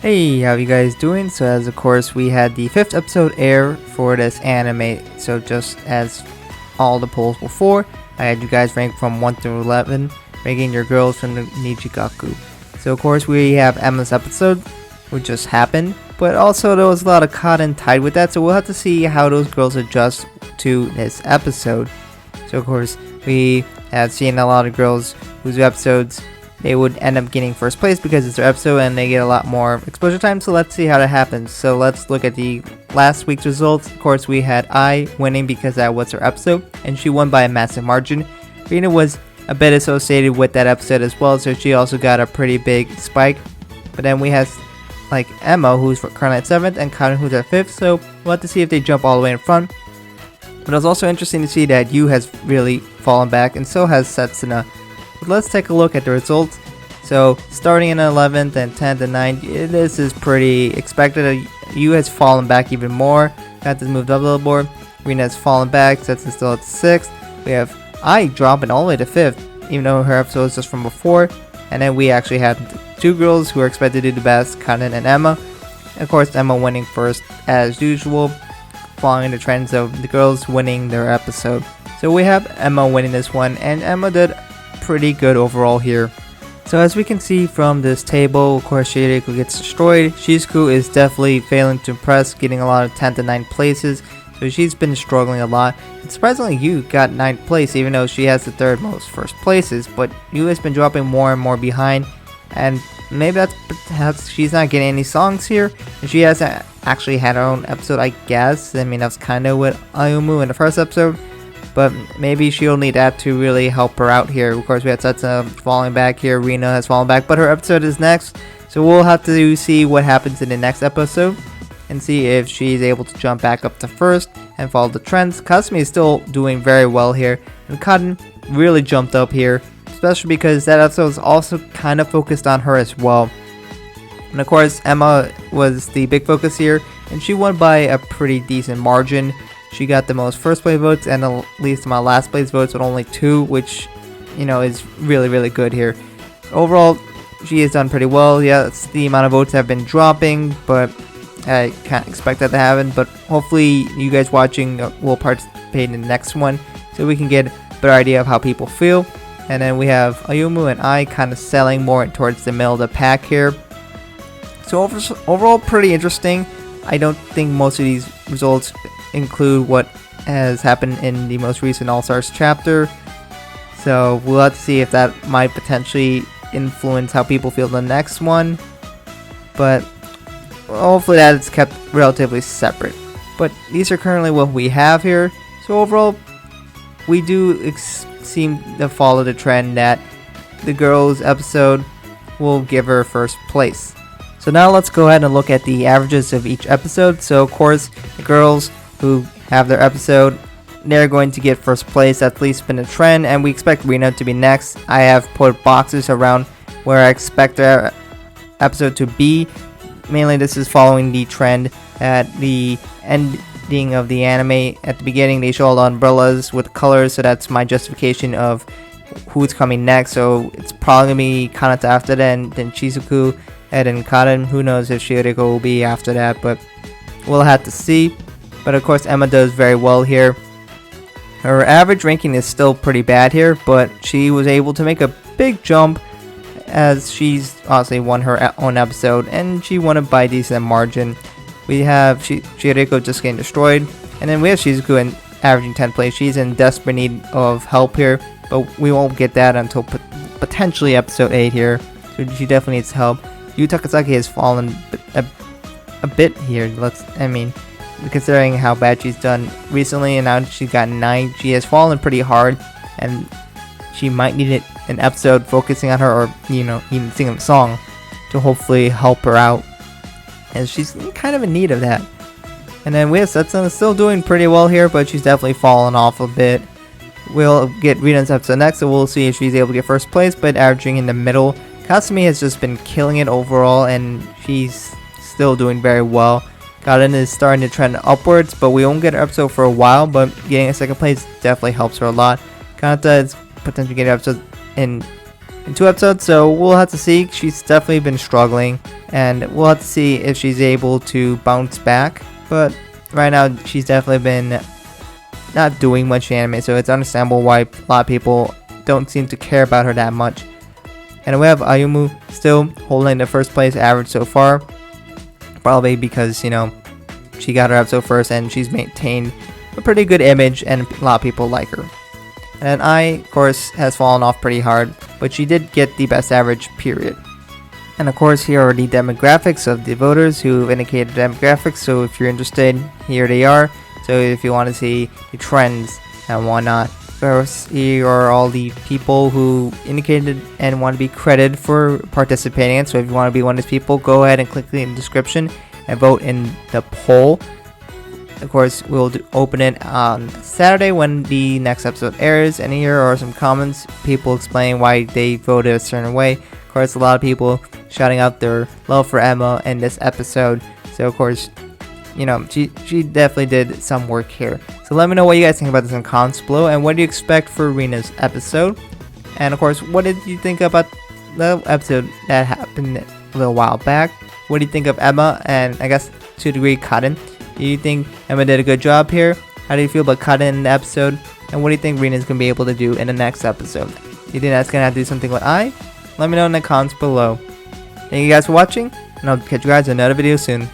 Hey, how you guys doing? So as of course we had the 5th episode air for this anime. So just as all the polls before, I had you guys rank from 1 through 11, ranking your girls from the Nijigaku. So of course we have Emma's episode, which just happened, but also there was a lot of cotton tied with that, so we'll have to see how those girls adjust to this episode. So of course we have seen a lot of girls whose episodes they would end up getting first place because it's their episode and they get a lot more exposure time. So let's see how that happens. So let's look at the last week's results. Of course, we had I winning because that was her episode, and she won by a massive margin. Rina was a bit associated with that episode as well, so she also got a pretty big spike. But then we had like Emma, who's currently at 7th, and Cotton, who's at 5th. So we'll have to see if they jump all the way in front. But it was also interesting to see that Yu has really fallen back, and so has Setsuna. But let's take a look at the results. So starting in 11th and 10th and 9th, this is pretty expected. Yu has fallen back even more. Got this moved up a little more. Rina has fallen back. Setsuna still at 6th. We have I dropping all the way to 5th, even though her episode is just from before. And then we actually had two girls who are expected to do the best, Kanen and Emma. Of course, Emma winning first as usual, following the trends of the girls winning their episode. So we have Emma winning this one, and Emma did pretty good overall here. So as we can see from this table, of course Shiriko gets destroyed. Shizuku is definitely failing to impress, getting a lot of 10th and 9th places. So she's been struggling a lot. And surprisingly, Yu got 9th place, even though she has the 3rd most first places. But Yu has been dropping more and more behind. And maybe that's perhaps she's not getting any songs here. And she hasn't actually had her own episode, I guess. I mean, that's kind of with Ayumu in the first episode. But maybe she'll need that to really help her out here. Of course, we had Setsuna falling back here. Rina has fallen back, but her episode is next. So we'll have to see what happens in the next episode and see if she's able to jump back up to 1st and follow the trends. Kasumi is still doing very well here. And Cotton really jumped up here, especially because that episode was also kind of focused on her as well. And of course, Emma was the big focus here, and she won by a pretty decent margin. She got the most first place votes and the least amount of last place votes with only 2, which, you know, is really good here. Overall, she has done pretty well. Yes, the amount of votes have been dropping, but I can't expect that to happen. But hopefully you guys watching will participate in the next one so we can get a better idea of how people feel. And then we have Ayumu and I kind of selling more towards the middle of the pack here. So overall, pretty interesting. I don't think most of these results include what has happened in the most recent All-Stars chapter. So we'll have to see if that might potentially influence how people feel the next one. But hopefully that is kept relatively separate. But these are currently what we have here. So overall, we do seem to follow the trend that the girls episode will give her first place. So now let's go ahead and look at the averages of each episode. So of course, the girls who have their episode, they're going to get first place. That's at least been a trend, and we expect Rina to be next. I have put boxes around where I expect their episode to be. Mainly this is following the trend at the ending of the anime. At the beginning they show all the umbrellas with colors, so that's my justification of who's coming next. So it's probably going to be Kanata after that, and then Shizuku, and then Karen. Who knows if Shiriko will be after that, but we'll have to see. But of course Emma does very well here. Her average ranking is still pretty bad here, but she was able to make a big jump as she's obviously won her own episode, and she won it by a decent margin. We have Shiriko just getting destroyed, and then we have Shizuku in averaging 10th place. She's in desperate need of help here, but we won't get that until potentially episode 8 here. So she definitely needs help. Yu Takasaki has fallen a bit here. Considering how bad she's done recently, and now she's got 9, she has fallen pretty hard, and she might need an episode focusing on her, or even singing a song to hopefully help her out, as she's kind of in need of that. And then we have Setsuna still doing pretty well here, but she's definitely fallen off a bit. We'll get Rina's episode next, so we'll see if she's able to get first place, but averaging in the middle. Kasumi has just been killing it overall, and she's still doing very well. Karen is starting to trend upwards, but we won't get her episode for a while, but getting a 2nd place definitely helps her a lot. Kanata is potentially getting episodes in 2 episodes, so we'll have to see. She's definitely been struggling, and we'll have to see if she's able to bounce back. But right now, she's definitely been not doing much in anime, so it's understandable why a lot of people don't seem to care about her that much. And we have Ayumu still holding the first place average so far, probably because, you know, she got her episode first and she's maintained a pretty good image and a lot of people like her. And I, of course, has fallen off pretty hard, but she did get the best average, period. And of course, here are the demographics of the voters who indicated demographics, so if you're interested, here they are. So if you want to see the trends and whatnot. Of course, here are all the people who indicated and want to be credited for participating. So if you want to be one of these people, go ahead and click the link in the description and vote in the poll. Of course, we'll open it on Saturday when the next episode airs, and here are some comments, people explaining why they voted a certain way. Of course, a lot of people shouting out their love for Emma in this episode, so of course, you know, she definitely did some work here. So let me know what you guys think about this in comments below, and what do you expect for Rina's episode? And of course, what did you think about the episode that happened a little while back? What do you think of Emma, and I guess to a degree Cotton? Do you think Emma did a good job here? How do you feel about Cotton in the episode? And what do you think Rina's going to be able to do in the next episode? Do you think that's going to have to do something like I? Let me know in the comments below. Thank you guys for watching, and I'll catch you guys in another video soon.